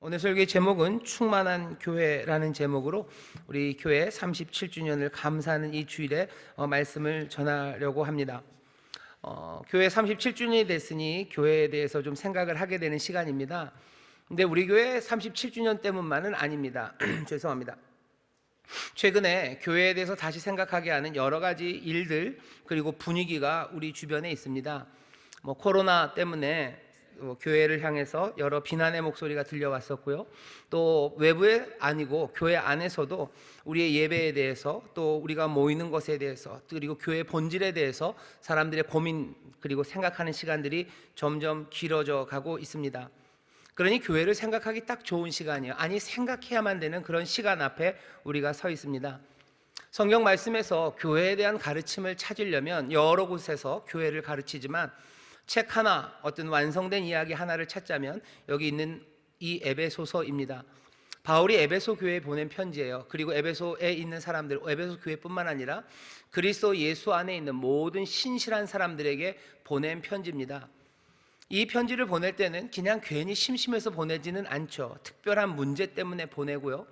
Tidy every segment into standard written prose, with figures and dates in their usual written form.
오늘 설교의 제목은 충만한 교회라는 제목으로 우리 교회 37주년을 감사하는 이 주일에 말씀을 전하려고 합니다. 교회 37주년이 됐으니 교회에 대해서 좀 생각을 하게 되는 시간입니다. 근데 우리 교회 37주년 때문만은 아닙니다. 죄송합니다. 최근에 교회에 대해서 다시 생각하게 하는 여러 가지 일들 그리고 분위기가 우리 주변에 있습니다. 코로나 때문에 교회를 향해서 여러 비난의 목소리가 들려왔었고요. 또 외부에 아니고 교회 안에서도 우리의 예배에 대해서 또 우리가 모이는 것에 대해서 그리고 교회 본질에 대해서 사람들의 고민 그리고 생각하는 시간들이 점점 길어져 가고 있습니다. 그러니 교회를 생각하기 딱 좋은 시간이에요. 아니, 생각해야만 되는 그런 시간 앞에 우리가 서 있습니다. 성경 말씀에서 교회에 대한 가르침을 찾으려면 여러 곳에서 교회를 가르치지만 책 하나, 어떤 완성된 이야기 하나를 찾자면 여기 있는 이 에베소서입니다. 바울이 에베소 교회에 보낸 편지예요. 그리고 에베소에 있는 사람들, 에베소 교회뿐만 아니라 그리스도 예수 안에 있는 모든 신실한 사람들에게 보낸 편지입니다. 이 편지를 보낼 때는 그냥 괜히 심심해서 보내지는 않죠. 특별한 문제 때문에 보내고요.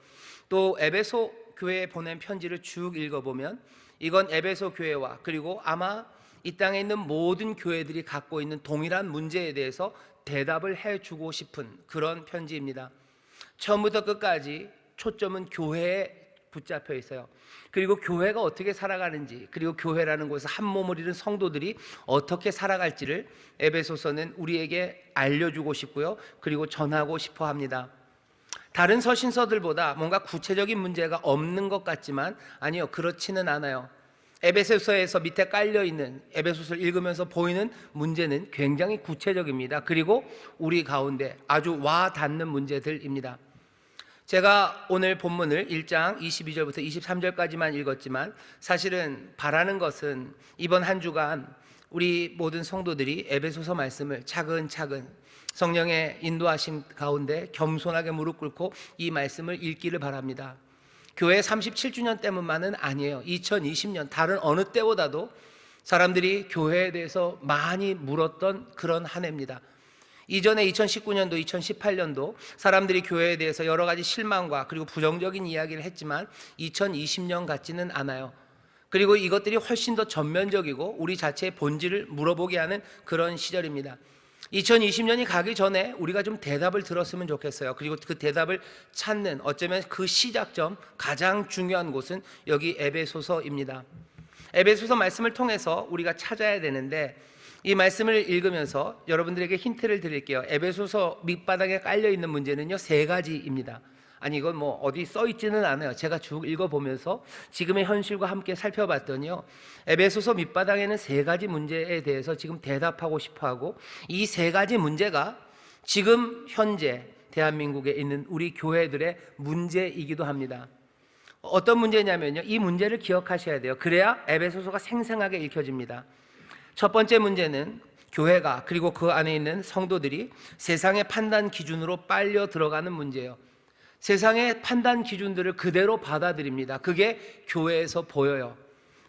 또 에베소 교회에 보낸 편지를 쭉 읽어보면 이건 에베소 교회와 그리고 아마 이 땅에 있는 모든 교회들이 갖고 있는 동일한 문제에 대해서 대답을 해주고 싶은 그런 편지입니다. 처음부터 끝까지 초점은 교회에 붙잡혀 있어요. 그리고 교회가 어떻게 살아가는지, 그리고 교회라는 곳에서 한 몸을 이룬 성도들이 어떻게 살아갈지를 에베소서는 우리에게 알려주고 싶고요, 그리고 전하고 싶어 합니다. 다른 서신서들보다 뭔가 구체적인 문제가 없는 것 같지만 아니요, 그렇지는 않아요. 에베소서에서 밑에 깔려있는 에베소서를 읽으면서 보이는 문제는 굉장히 구체적입니다. 그리고 우리 가운데 아주 와 닿는 문제들입니다. 제가 오늘 본문을 1장 22절부터 23절까지만 읽었지만 사실은 바라는 것은 이번 한 주간 우리 모든 성도들이 에베소서 말씀을 차근차근 성령의 인도하심 가운데 겸손하게 무릎 꿇고 이 말씀을 읽기를 바랍니다. 교회 37주년 때문만은 아니에요. 2020년 다른 어느 때보다도 사람들이 교회에 대해서 많이 물었던 그런 한 해입니다. 이전에 2019년도, 2018년도 사람들이 교회에 대해서 여러 가지 실망과 그리고 부정적인 이야기를 했지만 2020년 같지는 않아요. 그리고 이것들이 훨씬 더 전면적이고 우리 자체의 본질을 물어보게 하는 그런 시절입니다. 2020년이 가기 전에 우리가 좀 대답을 들었으면 좋겠어요. 그리고 그 대답을 찾는 어쩌면 그 시작점, 가장 중요한 곳은 여기 에베소서입니다. 에베소서 말씀을 통해서 우리가 찾아야 되는데 이 말씀을 읽으면서 여러분들에게 힌트를 드릴게요. 에베소서 밑바닥에 깔려있는 문제는요 3가지입니다. 아니, 이건 어디 써 있지는 않아요. 제가 쭉 읽어보면서 지금의 현실과 함께 살펴봤더니요, 에베소서 밑바닥에는 3가지 문제에 대해서 지금 대답하고 싶어하고 이 3가지 문제가 지금 현재 대한민국에 있는 우리 교회들의 문제이기도 합니다. 어떤 문제냐면요, 이 문제를 기억하셔야 돼요. 그래야 에베소서가 생생하게 읽혀집니다. 첫 번째 문제는 교회가 그리고 그 안에 있는 성도들이 세상의 판단 기준으로 빨려 들어가는 문제예요. 세상의 판단 기준들을 그대로 받아들입니다. 그게 교회에서 보여요.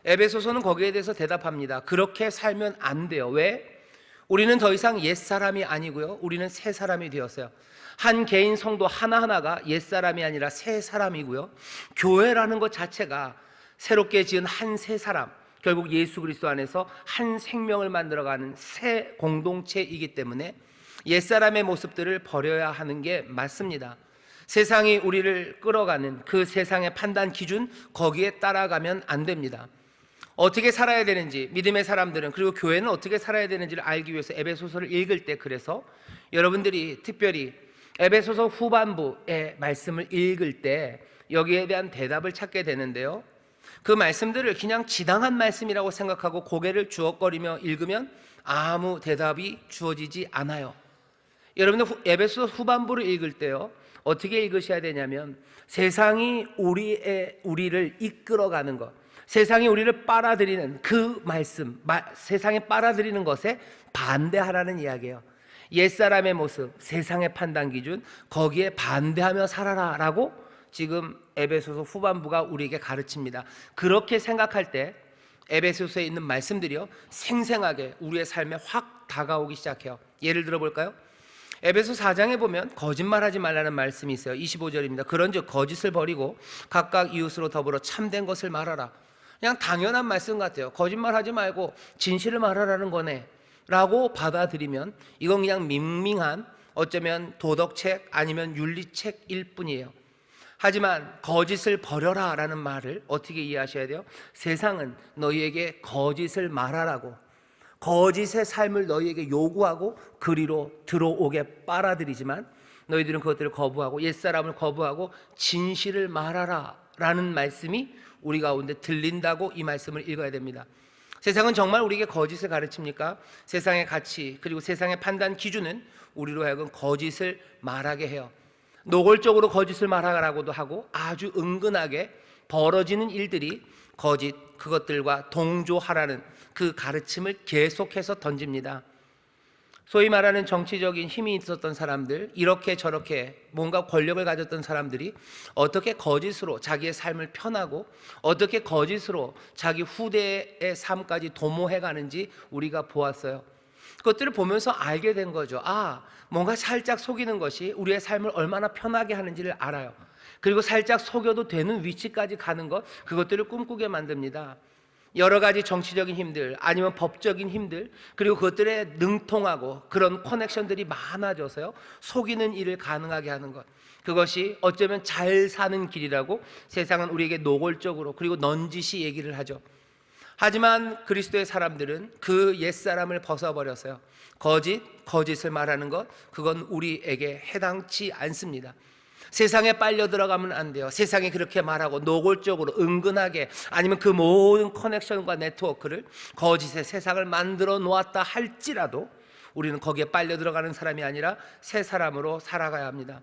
에베소서는 거기에 대해서 대답합니다. 그렇게 살면 안 돼요. 왜? 우리는 더 이상 옛사람이 아니고요, 우리는 새 사람이 되었어요. 한 개인 성도 하나하나가 옛사람이 아니라 새 사람이고요, 교회라는 것 자체가 새롭게 지은 한 새 사람, 결국 예수 그리스도 안에서 한 생명을 만들어가는 새 공동체이기 때문에 옛사람의 모습들을 버려야 하는 게 맞습니다. 세상이 우리를 끌어가는 그 세상의 판단 기준, 거기에 따라가면 안 됩니다. 어떻게 살아야 되는지, 믿음의 사람들은 그리고 교회는 어떻게 살아야 되는지를 알기 위해서 에베소서를 읽을 때, 그래서 여러분들이 특별히 에베소서 후반부의 말씀을 읽을 때 여기에 대한 대답을 찾게 되는데요, 그 말씀들을 그냥 지당한 말씀이라고 생각하고 고개를 주걱거리며 읽으면 아무 대답이 주어지지 않아요. 여러분들 에베소서 후반부를 읽을 때요, 어떻게 읽으셔야 되냐면 세상이 우리를 이끌어가는 것, 세상이 우리를 빨아들이는 그 말씀, 세상에 빨아들이는 것에 반대하라는 이야기예요. 옛사람의 모습, 세상의 판단 기준, 거기에 반대하며 살아라 라고 지금 에베소서 후반부가 우리에게 가르칩니다. 그렇게 생각할 때 에베소서에 있는 말씀들이요 생생하게 우리의 삶에 확 다가오기 시작해요. 예를 들어 볼까요? 에베소 4장에 보면 거짓말하지 말라는 말씀이 있어요. 25절입니다. 그런즉 거짓을 버리고 각각 이웃으로 더불어 참된 것을 말하라. 그냥 당연한 말씀 같아요. 거짓말하지 말고 진실을 말하라는 거네 라고 받아들이면 이건 그냥 밍밍한 어쩌면 도덕책 아니면 윤리책일 뿐이에요. 하지만 거짓을 버려라 라는 말을 어떻게 이해하셔야 돼요? 세상은 너희에게 거짓을 말하라고, 거짓의 삶을 너희에게 요구하고 그리로 들어오게 빨아들이지만 너희들은 그것들을 거부하고 옛사람을 거부하고 진실을 말하라 라는 말씀이 우리 가운데 들린다고 이 말씀을 읽어야 됩니다. 세상은 정말 우리에게 거짓을 가르칩니까? 세상의 가치 그리고 세상의 판단 기준은 우리로 하여금 거짓을 말하게 해요. 노골적으로 거짓을 말하라고도 하고 아주 은근하게 벌어지는 일들이 거짓 그것들과 동조하라는 그 가르침을 계속해서 던집니다. 소위 말하는 정치적인 힘이 있었던 사람들, 이렇게 저렇게 뭔가 권력을 가졌던 사람들이 어떻게 거짓으로 자기의 삶을 편하고 어떻게 거짓으로 자기 후대의 삶까지 도모해 가는지 우리가 보았어요. 그것들을 보면서 알게 된 거죠. 아, 뭔가 살짝 속이는 것이 우리의 삶을 얼마나 편하게 하는지를 알아요. 그리고 살짝 속여도 되는 위치까지 가는 것, 그것들을 꿈꾸게 만듭니다. 여러 가지 정치적인 힘들 아니면 법적인 힘들 그리고 그것들에 능통하고 그런 커넥션들이 많아져서요, 속이는 일을 가능하게 하는 것, 그것이 어쩌면 잘 사는 길이라고 세상은 우리에게 노골적으로 그리고 넌지시 얘기를 하죠. 하지만 그리스도의 사람들은 그 옛사람을 벗어버렸어요. 거짓을 말하는 것, 그건 우리에게 해당치 않습니다. 세상에 빨려 들어가면 안 돼요. 세상이 그렇게 말하고 노골적으로 은근하게 아니면 그 모든 커넥션과 네트워크를 거짓의 세상을 만들어 놓았다 할지라도 우리는 거기에 빨려 들어가는 사람이 아니라 새 사람으로 살아가야 합니다.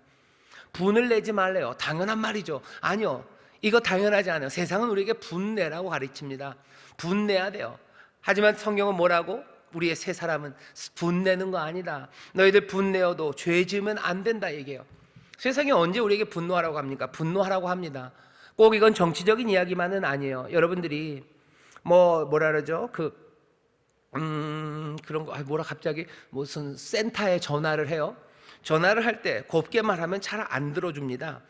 분을 내지 말래요. 당연한 말이죠. 아니요, 이거 당연하지 않아요. 세상은 우리에게 분내라고 가르칩니다. 분내야 돼요. 하지만 성경은 뭐라고? 우리의 새 사람은 분내는 거 아니다. 너희들 분내어도 죄 지으면 안 된다 얘기해요. 세상이 언제 우리에게 분노하라고 합니까? 분노하라고 합니다. 꼭 이건 정치적인 이야기만은 아니에요. 여러분들이 뭐라 그러죠? 그런 거 뭐라 갑자기 무슨 센터에 전화를 해요. 전화를 할 때 곱게 말하면 잘 안 들어줍니다.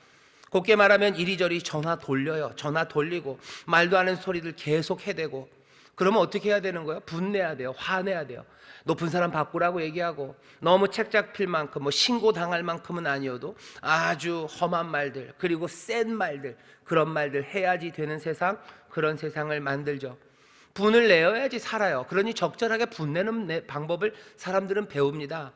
곱게 말하면 이리저리 전화 돌려요. 전화 돌리고 말도 안 하는 소리들 계속 해대고, 그러면 어떻게 해야 되는 거예요? 분내야 돼요. 화내야 돼요. 높은 사람 바꾸라고 얘기하고, 너무 책 잡힐 만큼 신고당할 만큼은 아니어도 아주 험한 말들 그리고 센 말들, 그런 말들 해야지 되는 세상, 그런 세상을 만들죠. 분을 내어야지 살아요. 그러니 적절하게 분내는 방법을 사람들은 배웁니다.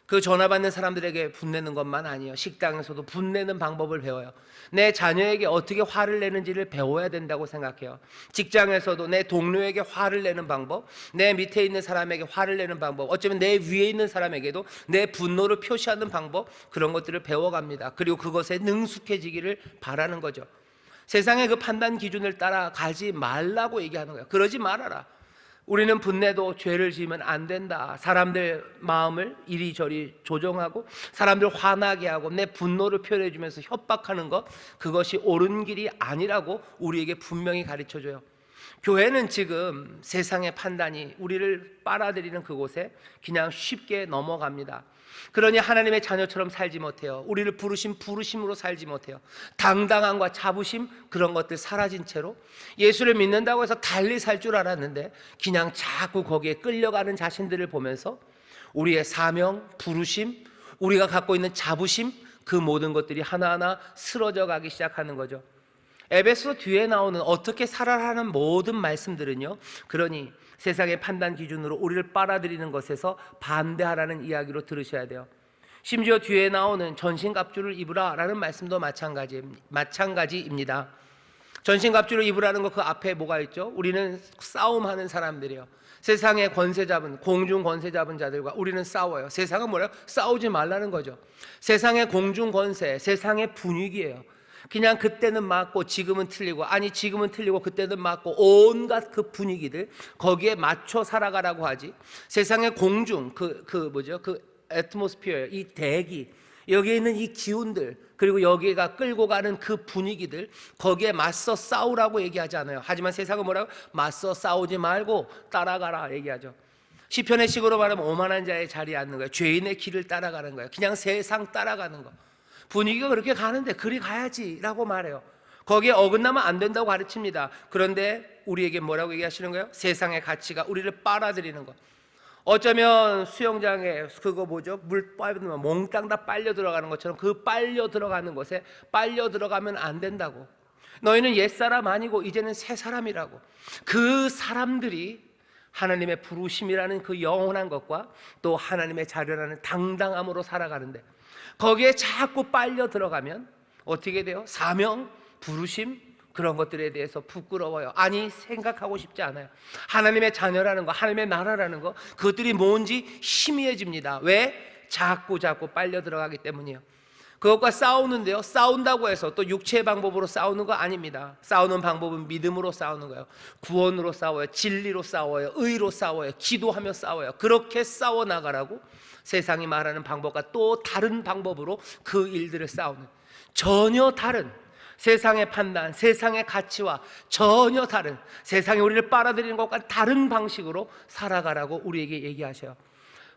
그 전화 받는 사람들에게 분내는 것만 아니에요. 식당에서도 분내는 방법을 배워요. 내 자녀에게 어떻게 화를 내는지를 배워야 된다고 생각해요. 직장에서도 내 동료에게 화를 내는 방법, 내 밑에 있는 사람에게 화를 내는 방법, 어쩌면 내 위에 있는 사람에게도 내 분노를 표시하는 방법, 그런 것들을 배워갑니다. 그리고 그것에 능숙해지기를 바라는 거죠. 세상의 그 판단 기준을 따라가지 말라고 얘기하는 거예요. 그러지 말아라. 우리는 분내도 죄를 지으면 안 된다. 사람들 마음을 이리저리 조종하고 사람들 화나게 하고 내 분노를 표현해 주면서 협박하는 것, 그것이 옳은 길이 아니라고 우리에게 분명히 가르쳐줘요. 교회는 지금 세상의 판단이 우리를 빨아들이는 그곳에 그냥 쉽게 넘어갑니다. 그러니 하나님의 자녀처럼 살지 못해요. 우리를 부르신 부르심으로 살지 못해요. 당당함과 자부심, 그런 것들 사라진 채로 예수를 믿는다고 해서 달리 살 줄 알았는데 그냥 자꾸 거기에 끌려가는 자신들을 보면서 우리의 사명, 부르심, 우리가 갖고 있는 자부심, 그 모든 것들이 하나하나 쓰러져 가기 시작하는 거죠. 에베소 뒤에 나오는 어떻게 살아라는 모든 말씀들은요, 그러니 세상의 판단 기준으로 우리를 빨아들이는 것에서 반대하라는 이야기로 들으셔야 돼요. 심지어 뒤에 나오는 전신갑주를 입으라 라는 말씀도 마찬가지입니다. 전신갑주를 입으라는 거, 그 앞에 뭐가 있죠? 우리는 싸움하는 사람들이에요. 세상의 권세 잡은, 공중 권세 잡은 자들과 우리는 싸워요. 세상은 뭐래요? 싸우지 말라는 거죠. 세상의 공중 권세, 세상의 분위기예요. 그냥 그때는 맞고 지금은 틀리고, 아니 지금은 틀리고 그때는 맞고, 온갖 그 분위기들 거기에 맞춰 살아가라고 하지. 세상의 공중 그 애트모스피어, 이 대기, 여기에 있는 이 기운들, 그리고 여기가 끌고 가는 그 분위기들, 거기에 맞서 싸우라고 얘기하지 않아요. 하지만 세상은 뭐라고? 맞서 싸우지 말고 따라가라 얘기하죠. 시편의 식으로 말하면 오만한 자의 자리에 앉는 거예요. 죄인의 길을 따라가는 거예요. 그냥 세상 따라가는 거. 분위기가 그렇게 가는데 그리 가야지 라고 말해요. 거기에 어긋나면 안 된다고 가르칩니다. 그런데 우리에게 뭐라고 얘기하시는 거예요? 세상의 가치가 우리를 빨아들이는 거. 어쩌면 수영장에 그거 뭐죠? 물 빠지면 몽땅 다 빨려 들어가는 것처럼 그 빨려 들어가는 곳에 빨려 들어가면 안 된다고. 너희는 옛사람 아니고 이제는 새 사람이라고. 그 사람들이 하나님의 부르심이라는 그 영원한 것과 또 하나님의 자녀라는 당당함으로 살아가는데 거기에 자꾸 빨려 들어가면 어떻게 돼요? 사명, 부르심 그런 것들에 대해서 부끄러워요. 아니 생각하고 싶지 않아요. 하나님의 자녀라는 거, 하나님의 나라라는 거 그것들이 뭔지 희미해집니다. 왜? 자꾸 빨려 들어가기 때문이에요. 그것과 싸우는데요, 싸운다고 해서 또 육체의 방법으로 싸우는 거 아닙니다. 싸우는 방법은 믿음으로 싸우는 거예요. 구원으로 싸워요. 진리로 싸워요. 의로 싸워요. 기도하며 싸워요. 그렇게 싸워나가라고 세상이 말하는 방법과 또 다른 방법으로 그 일들을 싸우는, 전혀 다른 세상의 판단, 세상의 가치와 전혀 다른, 세상이 우리를 빨아들이는 것과 다른 방식으로 살아가라고 우리에게 얘기하셔요.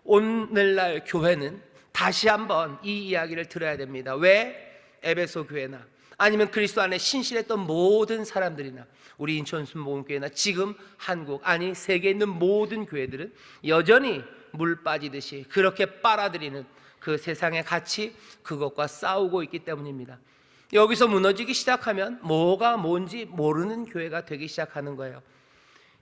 오늘날 교회는 다시 한번 이 이야기를 들어야 됩니다. 왜? 에베소 교회나 아니면 그리스도 안에 신실했던 모든 사람들이나 우리 인천 순복음교회나 지금 한국 아니 세계에 있는 모든 교회들은 여전히 물 빠지듯이 그렇게 빨아들이는 그 세상의 가치, 그것과 싸우고 있기 때문입니다. 여기서 무너지기 시작하면 뭐가 뭔지 모르는 교회가 되기 시작하는 거예요.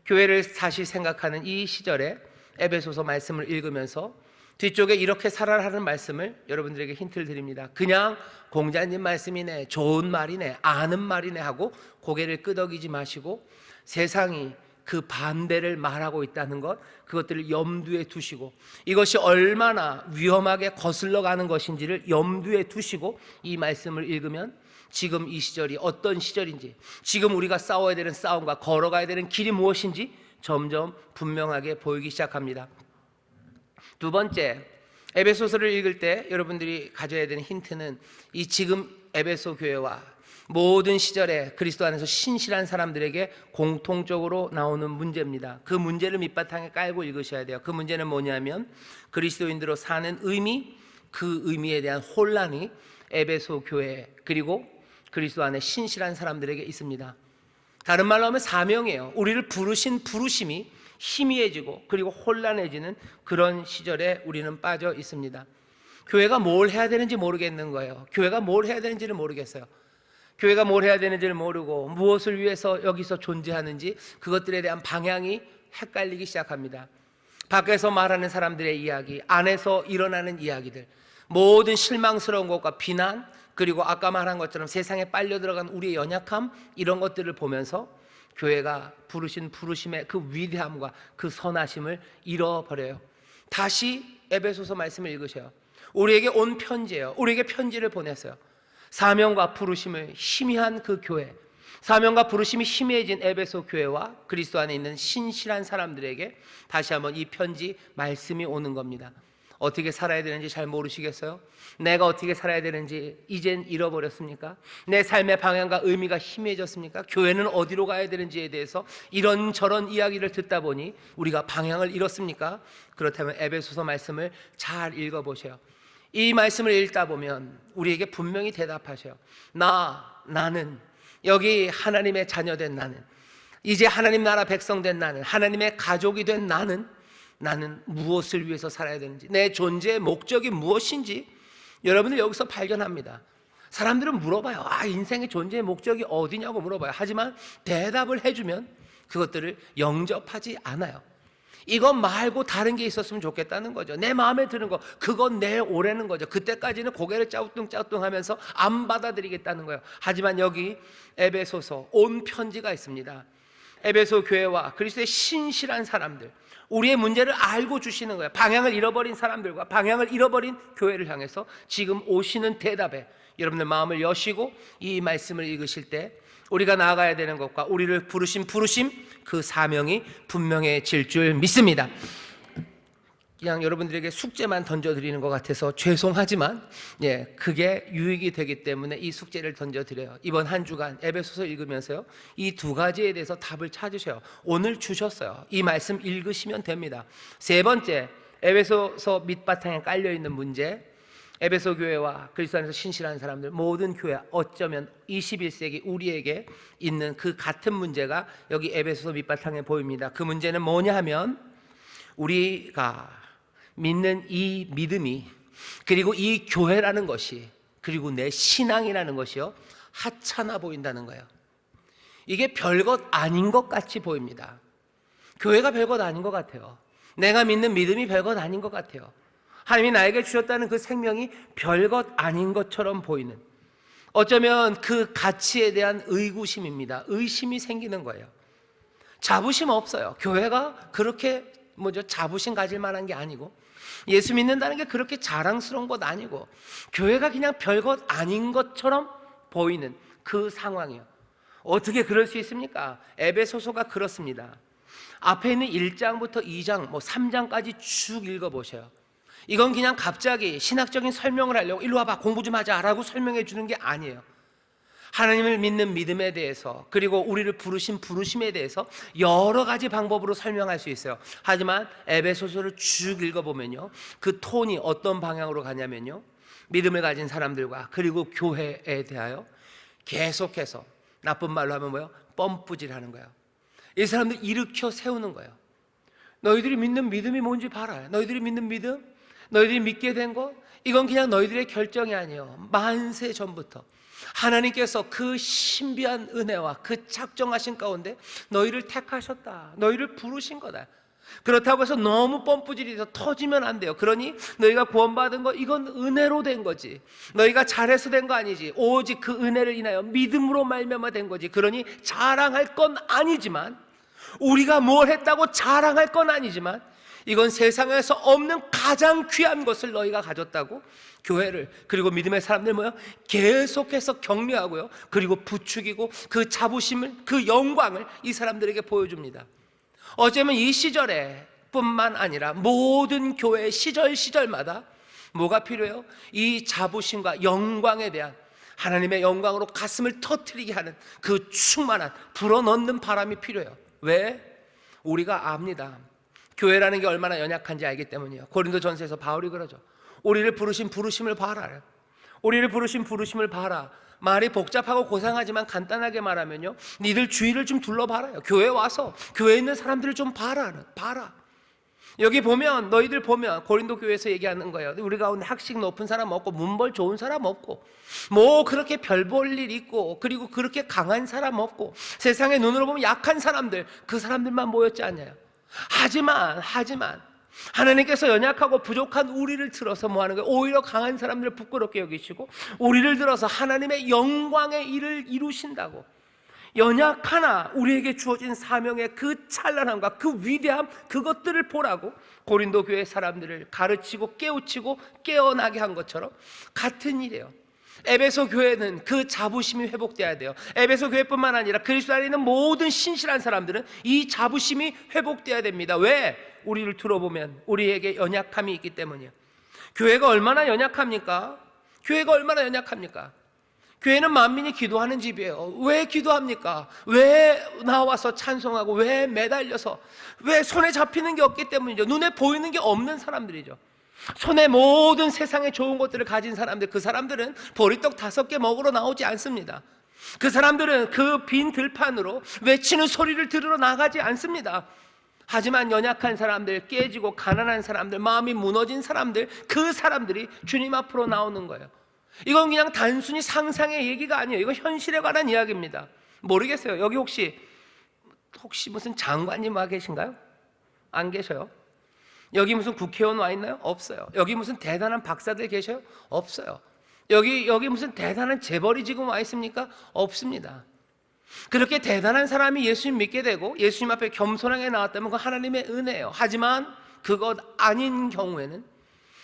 교회를 다시 생각하는 이 시절에 에베소서 말씀을 읽으면서 뒤쪽에 이렇게 살아라는 말씀을 여러분들에게 힌트를 드립니다. 그냥 공자님 말씀이네, 좋은 말이네, 아는 말이네 하고 고개를 끄덕이지 마시고 세상이 그 반대를 말하고 있다는 것, 그것들을 염두에 두시고 이것이 얼마나 위험하게 거슬러 가는 것인지를 염두에 두시고 이 말씀을 읽으면 지금 이 시절이 어떤 시절인지, 지금 우리가 싸워야 되는 싸움과 걸어가야 되는 길이 무엇인지 점점 분명하게 보이기 시작합니다. 두 번째, 에베소서를 읽을 때 여러분들이 가져야 되는 힌트는 이 지금 에베소 교회와 모든 시절에 그리스도 안에서 신실한 사람들에게 공통적으로 나오는 문제입니다. 그 문제를 밑바탕에 깔고 읽으셔야 돼요. 그 문제는 뭐냐면 그리스도인들로 사는 의미, 그 의미에 대한 혼란이 에베소 교회 그리고 그리스도 안에 신실한 사람들에게 있습니다. 다른 말로 하면 사명이에요. 우리를 부르신 부르심이 희미해지고 그리고 혼란해지는 그런 시절에 우리는 빠져 있습니다. 교회가 뭘 해야 되는지 모르겠는 거예요. 교회가 뭘 해야 되는지를 모르겠어요. 교회가 뭘 해야 되는지를 모르고 무엇을 위해서 여기서 존재하는지 그것들에 대한 방향이 헷갈리기 시작합니다. 밖에서 말하는 사람들의 이야기, 안에서 일어나는 이야기들, 모든 실망스러운 것과 비난, 그리고 아까 말한 것처럼 세상에 빨려 들어간 우리의 연약함, 이런 것들을 보면서 교회가 부르신 부르심의 그 위대함과 그 선하심을 잃어버려요. 다시 에베소서 말씀을 읽으셔요. 우리에게 온 편지예요. 우리에게 편지를 보냈어요. 사명과 부르심을 희미한 그 교회, 사명과 부르심이 희미해진 에베소 교회와 그리스도 안에 있는 신실한 사람들에게 다시 한번 이 편지 말씀이 오는 겁니다. 어떻게 살아야 되는지 잘 모르시겠어요? 내가 어떻게 살아야 되는지 이젠 잃어버렸습니까? 내 삶의 방향과 의미가 희미해졌습니까? 교회는 어디로 가야 되는지에 대해서 이런저런 이야기를 듣다 보니 우리가 방향을 잃었습니까? 그렇다면 에베소서 말씀을 잘 읽어보세요. 이 말씀을 읽다 보면 우리에게 분명히 대답하셔요. 나는 여기 하나님의 자녀된 나는, 이제 하나님 나라 백성 된 나는, 하나님의 가족이 된 나는 무엇을 위해서 살아야 되는지, 내 존재의 목적이 무엇인지 여러분들 여기서 발견합니다. 사람들은 물어봐요. 인생의 존재의 목적이 어디냐고 물어봐요. 하지만 대답을 해주면 그것들을 영접하지 않아요. 이것 말고 다른 게 있었으면 좋겠다는 거죠. 내 마음에 드는 거, 그건 내 오라는 거죠. 그때까지는 고개를 짜우뚱짜우뚱하면서 안 받아들이겠다는 거예요. 하지만 여기 에베소서 온 편지가 있습니다. 에베소 교회와 그리스도의 신실한 사람들, 우리의 문제를 알고 주시는 거예요. 방향을 잃어버린 사람들과 방향을 잃어버린 교회를 향해서 지금 오시는 대답에 여러분들 마음을 여시고 이 말씀을 읽으실 때 우리가 나아가야 되는 것과 우리를 부르심 그 사명이 분명해질 줄 믿습니다. 그냥 여러분들에게 숙제만 던져드리는 것 같아서 죄송하지만 그게 유익이 되기 때문에 이 숙제를 던져드려요. 이번 한 주간 에베소서 읽으면서요, 이 두 가지에 대해서 답을 찾으셔요. 오늘 주셨어요. 이 말씀 읽으시면 됩니다. 세 번째, 에베소서 밑바탕에 깔려있는 문제, 에베소 교회와 그리스도 안에서 신실한 사람들, 모든 교회, 어쩌면 21세기 우리에게 있는 그 같은 문제가 여기 에베소서 밑바탕에 보입니다. 그 문제는 뭐냐 하면, 우리가 믿는 이 믿음이, 그리고 이 교회라는 것이, 그리고 내 신앙이라는 것이요, 하찮아 보인다는 거예요. 이게 별것 아닌 것 같이 보입니다. 교회가 별것 아닌 것 같아요. 내가 믿는 믿음이 별것 아닌 것 같아요. 하나님이 나에게 주셨다는 그 생명이 별것 아닌 것처럼 보이는, 어쩌면 그 가치에 대한 의구심입니다. 의심이 생기는 거예요. 자부심 없어요. 교회가 그렇게 자부심 가질 만한 게 아니고, 예수 믿는다는 게 그렇게 자랑스러운 것 아니고, 교회가 그냥 별것 아닌 것처럼 보이는 그 상황이에요. 어떻게 그럴 수 있습니까? 에베소서가 그렇습니다. 앞에 있는 1장부터 2장, 3장까지 쭉 읽어보세요. 이건 그냥 갑자기 신학적인 설명을 하려고 일로 와봐 공부 좀 하자 라고 설명해 주는 게 아니에요. 하나님을 믿는 믿음에 대해서, 그리고 우리를 부르신 부르심에 대해서 여러 가지 방법으로 설명할 수 있어요. 하지만 에베소서를 쭉 읽어보면요, 그 톤이 어떤 방향으로 가냐면요, 믿음을 가진 사람들과 그리고 교회에 대하여 계속해서, 나쁜 말로 하면 뭐예요? 펌프질하는 거예요. 이 사람들 일으켜 세우는 거예요. 너희들이 믿는 믿음이 뭔지 봐라. 너희들이 믿는 믿음, 너희들이 믿게 된 것, 이건 그냥 너희들의 결정이 아니에요. 만세 전부터 하나님께서 그 신비한 은혜와 그 작정하신 가운데 너희를 택하셨다. 너희를 부르신 거다. 그렇다고 해서 너무 펌프질이 터지면 안 돼요. 그러니 너희가 구원받은 거, 이건 은혜로 된 거지. 너희가 잘해서 된 거 아니지. 오직 그 은혜를 인하여 믿음으로 말미암아 된 거지. 그러니 자랑할 건 아니지만, 우리가 뭘 했다고 자랑할 건 아니지만, 이건 세상에서 없는 가장 귀한 것을 너희가 가졌다고 교회를, 그리고 믿음의 사람들 계속해서 격려하고요, 그리고 부추기고 그 자부심을, 그 영광을 이 사람들에게 보여줍니다. 어쩌면 이 시절에 뿐만 아니라 모든 교회의 시절마다 뭐가 필요해요? 이 자부심과 영광에 대한, 하나님의 영광으로 가슴을 터뜨리게 하는 그 충만한, 불어넣는 바람이 필요해요. 왜? 우리가 압니다. 교회라는 게 얼마나 연약한지 알기 때문이에요. 고린도전서에서 바울이 그러죠. 우리를 부르신 부르심을 봐라. 우리를 부르신 부르심을 봐라. 말이 복잡하고 고상하지만 간단하게 말하면요, 니들 주위를 좀 둘러봐라요. 교회 와서 교회에 있는 사람들을 좀 봐라. 여기 보면, 너희들 보면 고린도 교회에서 얘기하는 거예요. 우리 가운데 학식 높은 사람 없고 문벌 좋은 사람 없고, 그렇게 별 볼 일 있고, 그리고 그렇게 강한 사람 없고, 세상의 눈으로 보면 약한 사람들, 그 사람들만 모였지 않냐요. 하지만 하나님께서 연약하고 부족한 우리를 들어서 뭐 하는 거예요? 오히려 강한 사람들을 부끄럽게 여기시고 우리를 들어서 하나님의 영광의 일을 이루신다고. 연약하나 우리에게 주어진 사명의 그 찬란함과 그 위대함, 그것들을 보라고 고린도 교회 사람들을 가르치고 깨우치고 깨어나게 한 것처럼 같은 일이에요. 에베소 교회는 그 자부심이 회복돼야 돼요. 에베소 교회뿐만 아니라 그리스도 안에 있는 모든 신실한 사람들은 이 자부심이 회복돼야 됩니다. 왜? 우리를 들어보면 우리에게 연약함이 있기 때문이에요. 교회가 얼마나 연약합니까? 교회는 만민이 기도하는 집이에요. 왜 기도합니까? 왜 나와서 찬송하고, 왜 매달려서, 왜 손에 잡히는 게 없기 때문이죠. 눈에 보이는 게 없는 사람들이죠. 손에 모든 세상의 좋은 것들을 가진 사람들, 그 사람들은 보리떡 5개 먹으러 나오지 않습니다. 그 사람들은 그 빈 들판으로 외치는 소리를 들으러 나가지 않습니다. 하지만 연약한 사람들, 깨지고 가난한 사람들, 마음이 무너진 사람들, 그 사람들이 주님 앞으로 나오는 거예요. 이건 그냥 단순히 상상의 얘기가 아니에요. 이건 현실에 관한 이야기입니다. 모르겠어요. 여기 혹시 무슨 장관님 와 계신가요? 안 계셔요? 여기 무슨 국회의원 와 있나요? 없어요. 여기 무슨 대단한 박사들 계셔요? 없어요. 여기 무슨 대단한 재벌이 지금 와 있습니까? 없습니다. 그렇게 대단한 사람이 예수님 믿게 되고 예수님 앞에 겸손하게 나왔다면 그건 하나님의 은혜예요. 하지만 그것 아닌 경우에는,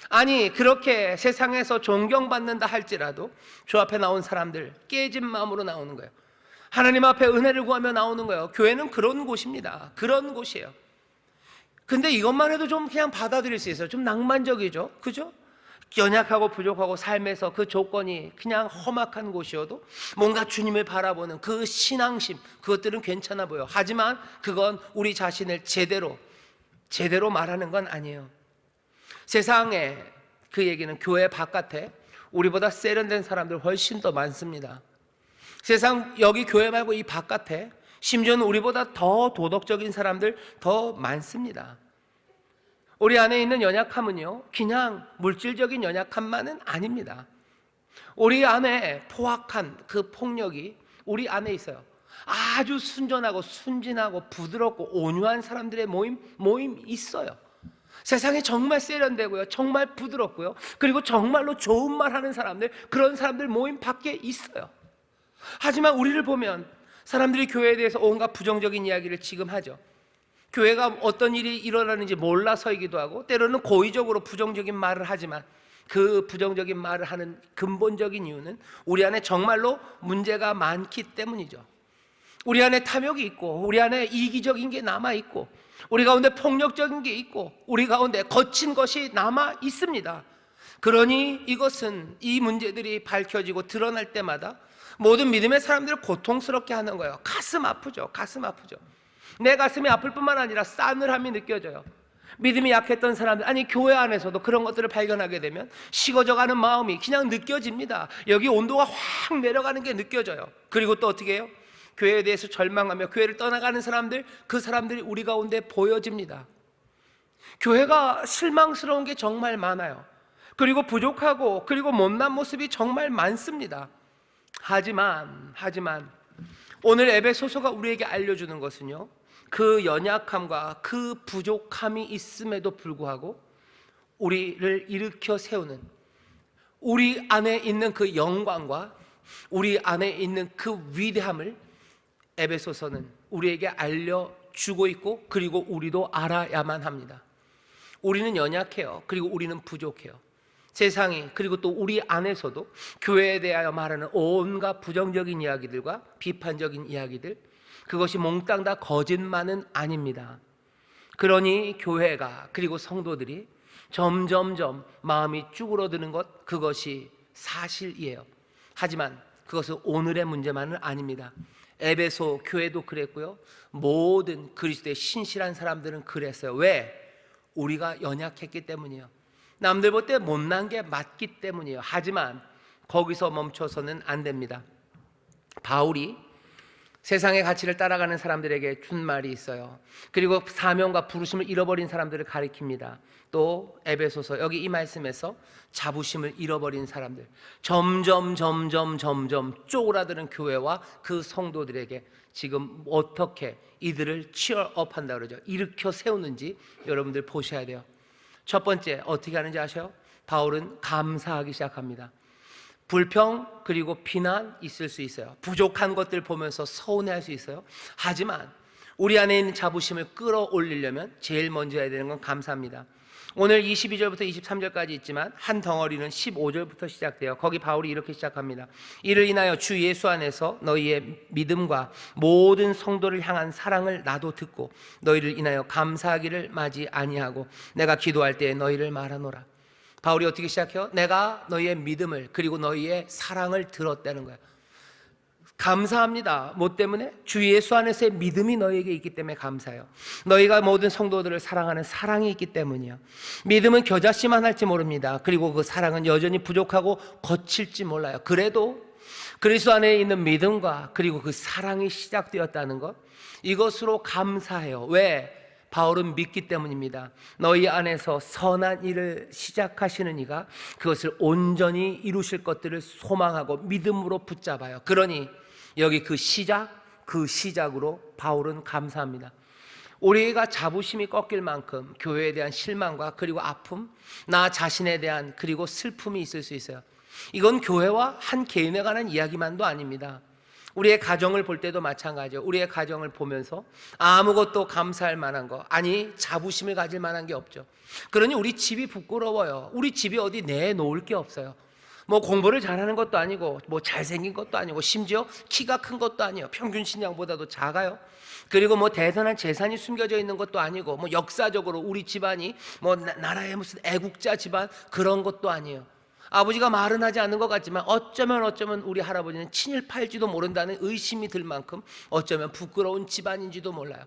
아니 그렇게 세상에서 존경받는다 할지라도 주 앞에 나온 사람들 깨진 마음으로 나오는 거예요. 하나님 앞에 은혜를 구하며 나오는 거예요. 교회는 그런 곳입니다. 그런 곳이에요. 근데 이것만 해도 좀 그냥 받아들일 수 있어요. 좀 낭만적이죠. 그죠? 연약하고 부족하고 삶에서 그 조건이 그냥 험악한 곳이어도 뭔가 주님을 바라보는 그 신앙심, 그것들은 괜찮아 보여. 하지만 그건 우리 자신을 제대로 말하는 건 아니에요. 세상에, 그 얘기는 교회 바깥에 우리보다 세련된 사람들 훨씬 더 많습니다. 세상, 여기 교회 말고 이 바깥에 심지어는 우리보다 더 도덕적인 사람들 더 많습니다. 우리 안에 있는 연약함은요, 그냥 물질적인 연약함만은 아닙니다. 우리 안에 포악한 그 폭력이 우리 안에 있어요. 아주 순전하고 순진하고 부드럽고 온유한 사람들의 모임 있어요. 세상에 정말 세련되고요, 정말 부드럽고요, 그리고 정말로 좋은 말 하는 사람들, 그런 사람들 모임 밖에 있어요. 하지만 우리를 보면 사람들이 교회에 대해서 온갖 부정적인 이야기를 지금 하죠. 교회가 어떤 일이 일어나는지 몰라서이기도 하고, 때로는 고의적으로 부정적인 말을 하지만 그 부정적인 말을 하는 근본적인 이유는 우리 안에 정말로 문제가 많기 때문이죠. 우리 안에 탐욕이 있고, 우리 안에 이기적인 게 남아있고, 우리 가운데 폭력적인 게 있고, 우리 가운데 거친 것이 남아 있습니다. 그러니 이것은, 이 문제들이 밝혀지고 드러날 때마다 모든 믿음의 사람들을 고통스럽게 하는 거예요. 가슴 아프죠. 가슴 아프죠. 내 가슴이 아플 뿐만 아니라 싸늘함이 느껴져요. 믿음이 약했던 사람들, 아니 교회 안에서도 그런 것들을 발견하게 되면 식어져가는 마음이 그냥 느껴집니다. 여기 온도가 확 내려가는 게 느껴져요. 그리고 또 어떻게 해요? 교회에 대해서 절망하며 교회를 떠나가는 사람들, 그 사람들이 우리 가운데 보여집니다. 교회가 실망스러운 게 정말 많아요. 그리고 부족하고, 그리고 못난 모습이 정말 많습니다. 하지만 오늘 에베소서가 우리에게 알려주는 것은요, 그 연약함과 그 부족함이 있음에도 불구하고 우리를 일으켜 세우는, 우리 안에 있는 그 영광과 우리 안에 있는 그 위대함을 에베소서는 우리에게 알려주고 있고, 그리고 우리도 알아야만 합니다. 우리는 연약해요. 그리고 우리는 부족해요. 세상이, 그리고 또 우리 안에서도 교회에 대하여 말하는 온갖 부정적인 이야기들과 비판적인 이야기들, 그것이 몽땅 다 거짓말은 아닙니다. 그러니 교회가, 그리고 성도들이 점점점 마음이 쭈그러드는 것, 그것이 사실이에요. 하지만 그것은 오늘의 문제만은 아닙니다. 에베소 교회도 그랬고요, 모든 그리스도의 신실한 사람들은 그랬어요. 왜? 우리가 연약했기 때문이에요. 남들 볼 때 못난 게 맞기 때문이에요. 하지만 거기서 멈춰서는 안 됩니다. 바울이 세상의 가치를 따라가는 사람들에게 준 말이 있어요. 그리고 사명과 부르심을 잃어버린 사람들을 가리킵니다. 또 에베소서, 여기 이 말씀에서 자부심을 잃어버린 사람들, 점점 쪼그라드는 교회와 그 성도들에게 지금 어떻게 이들을 치어업한다 그러죠. 일으켜 세우는지 여러분들 보셔야 돼요. 첫 번째, 어떻게 하는지 아셔요? 바울은 감사하기 시작합니다. 불평, 그리고 비난 있을 수 있어요. 부족한 것들 보면서 서운해할 수 있어요. 하지만 우리 안에 있는 자부심을 끌어올리려면 제일 먼저 해야 되는 건 감사합니다. 오늘 22절부터 23절까지 있지만 한 덩어리는 15절부터 시작돼요. 거기 바울이 이렇게 시작합니다. 이를 인하여 주 예수 안에서 너희의 믿음과 모든 성도를 향한 사랑을 나도 듣고 너희를 인하여 감사하기를 마지 아니하고 내가 기도할 때에 너희를 말하노라. 바울이 어떻게 시작해요? 내가 너희의 믿음을, 그리고 너희의 사랑을 들었다는 거예요. 감사합니다. 뭐 때문에? 주 예수 안에서의 믿음이 너희에게 있기 때문에 감사해요. 너희가 모든 성도들을 사랑하는 사랑이 있기 때문이에요. 믿음은 겨자씨만 할지 모릅니다. 그리고 그 사랑은 여전히 부족하고 거칠지 몰라요. 그래도 그리스도 안에 있는 믿음과 그리고 그 사랑이 시작되었다는 것, 이것으로 감사해요. 왜? 바울은 믿기 때문입니다. 너희 안에서 선한 일을 시작하시는 이가 그것을 온전히 이루실 것들을 소망하고 믿음으로 붙잡아요. 그러니 여기 그 시작으로 바울은 감사합니다. 우리가 자부심이 꺾일 만큼 교회에 대한 실망과 그리고 아픔, 나 자신에 대한 그리고 슬픔이 있을 수 있어요. 이건 교회와 한 개인에 관한 이야기만도 아닙니다. 우리의 가정을 볼 때도 마찬가지예요. 우리의 가정을 보면서 아무것도 감사할 만한 거, 아니 자부심을 가질 만한 게 없죠. 그러니 우리 집이 부끄러워요. 우리 집이 어디 내놓을 게 없어요. 뭐 공부를 잘하는 것도 아니고 뭐 잘생긴 것도 아니고 심지어 키가 큰 것도 아니에요. 평균 신장보다도 작아요. 그리고 뭐 대단한 재산이 숨겨져 있는 것도 아니고 뭐 역사적으로 우리 집안이 뭐 나라의 무슨 애국자 집안 그런 것도 아니에요. 아버지가 말은 하지 않는 것 같지만 어쩌면 우리 할아버지는 친일파일지도 모른다는 의심이 들 만큼 어쩌면 부끄러운 집안인지도 몰라요.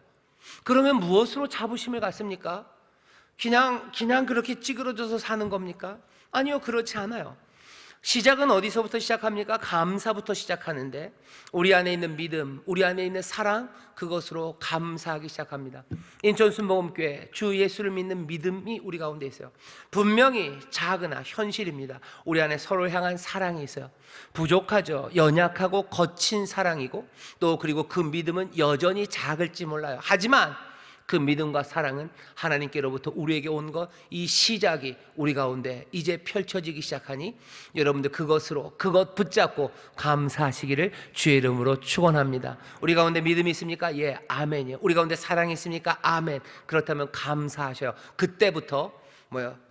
그러면 무엇으로 자부심을 갖습니까? 그냥 그렇게 찌그러져서 사는 겁니까? 아니요, 그렇지 않아요. 시작은 어디서부터 시작합니까? 감사부터 시작하는데 우리 안에 있는 믿음, 우리 안에 있는 사랑, 그것으로 감사하기 시작합니다. 인천 순복음교회 주 예수를 믿는 믿음이 우리 가운데 있어요. 분명히 작으나 현실입니다. 우리 안에 서로를 향한 사랑이 있어요. 부족하죠. 연약하고 거친 사랑이고 또 그리고 그 믿음은 여전히 작을지 몰라요. 하지만 그 믿음과 사랑은 하나님께로부터 우리에게 온 것, 이 시작이 우리 가운데 이제 펼쳐지기 시작하니 여러분들 그것 붙잡고 감사하시기를 주의 이름으로 축원합니다. 우리 가운데 믿음이 있습니까? 예, 아멘이요. 우리 가운데 사랑이 있습니까? 아멘. 그렇다면 감사하셔요. 그때부터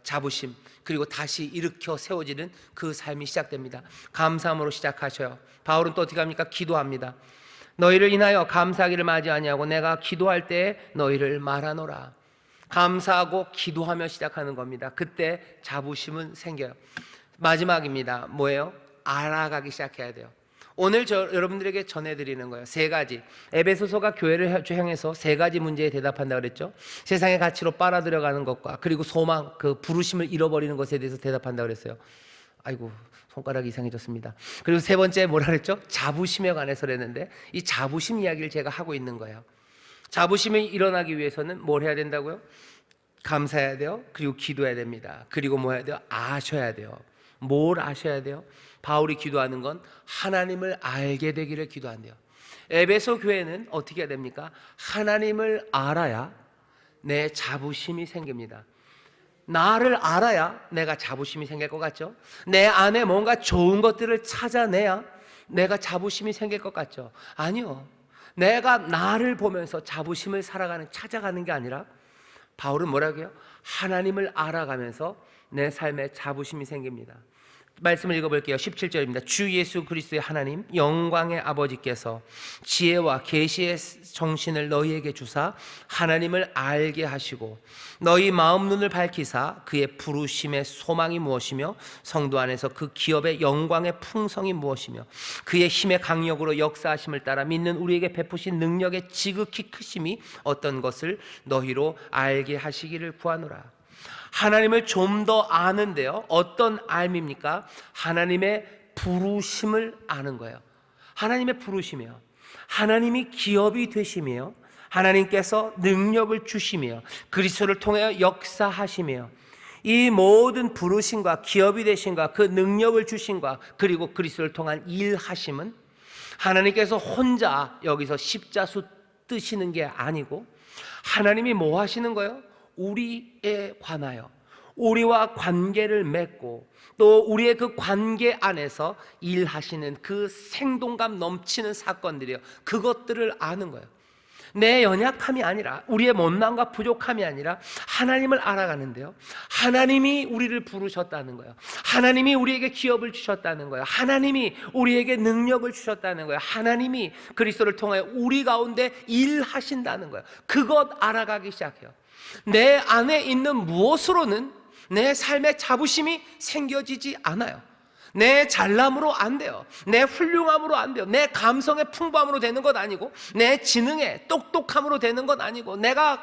자부심, 그리고 다시 일으켜 세워지는 그 삶이 시작됩니다. 감사함으로 시작하셔요. 바울은 또 어떻게 합니까? 기도합니다. 너희를 인하여 감사하기를 마지 아니하고 내가 기도할 때에 너희를 말하노라. 감사하고 기도하며 시작하는 겁니다. 그때 자부심은 생겨요. 마지막입니다. 뭐예요? 알아가기 시작해야 돼요. 오늘 여러분들에게 전해드리는 거예요. 세 가지. 에베소서가 교회를 향해서 세 가지 문제에 대답한다고 그랬죠. 세상의 가치로 빨아들여가는 것과 그리고 소망, 그 부르심을 잃어버리는 것에 대해서 대답한다고 그랬어요. 아이고, 손가락이 이상해졌습니다. 그리고 세 번째 뭐라 그랬죠? 자부심에 관해서 그랬는데 이 자부심 이야기를 제가 하고 있는 거예요. 자부심이 일어나기 위해서는 뭘 해야 된다고요? 감사해야 돼요. 그리고 기도해야 됩니다. 그리고 뭐 해야 돼요? 아셔야 돼요. 뭘 아셔야 돼요? 바울이 기도하는 건 하나님을 알게 되기를 기도한대요. 에베소 교회는 어떻게 해야 됩니까? 하나님을 알아야 내 자부심이 생깁니다. 나를 알아야 내가 자부심이 생길 것 같죠? 내 안에 뭔가 좋은 것들을 찾아내야 내가 자부심이 생길 것 같죠? 아니요. 내가 나를 보면서 자부심을 찾아가는 게 아니라 바울은 뭐라고 해요? 하나님을 알아가면서 내 삶에 자부심이 생깁니다. 말씀을 읽어볼게요. 17절입니다. 주 예수 그리스도의 하나님 영광의 아버지께서 지혜와 계시의 정신을 너희에게 주사 하나님을 알게 하시고 너희 마음 눈을 밝히사 그의 부르심의 소망이 무엇이며 성도 안에서 그 기업의 영광의 풍성이 무엇이며 그의 힘의 강력으로 역사하심을 따라 믿는 우리에게 베푸신 능력의 지극히 크심이 어떤 것을 너희로 알게 하시기를 구하노라. 하나님을 좀 더 아는데요. 어떤 알입니까? 하나님의 부르심을 아는 거예요. 하나님의 부르심이요. 하나님이 기업이 되시며 하나님께서 능력을 주시며 그리스도를 통하여 역사하시며 이 모든 부르심과 기업이 되심과 그 능력을 주심과 그리고 그리스도를 통한 일하심은 하나님께서 혼자 여기서 십자수 뜨시는 게 아니고 하나님이 뭐 하시는 거예요? 우리에 관하여 우리와 관계를 맺고 또 우리의 그 관계 안에서 일하시는 그 생동감 넘치는 사건들이요. 그것들을 아는 거예요. 내 연약함이 아니라 우리의 못남과 부족함이 아니라 하나님을 알아가는데요. 하나님이 우리를 부르셨다는 거예요. 하나님이 우리에게 기업을 주셨다는 거예요. 하나님이 우리에게 능력을 주셨다는 거예요. 하나님이 그리스도를 통하여 우리 가운데 일하신다는 거예요. 그것 알아가기 시작해요. 내 안에 있는 무엇으로는 내 삶의 자부심이 생겨지지 않아요. 내 잘남으로 안 돼요. 내 훌륭함으로 안 돼요. 내 감성의 풍부함으로 되는 것 아니고 내 지능의 똑똑함으로 되는 것 아니고 내가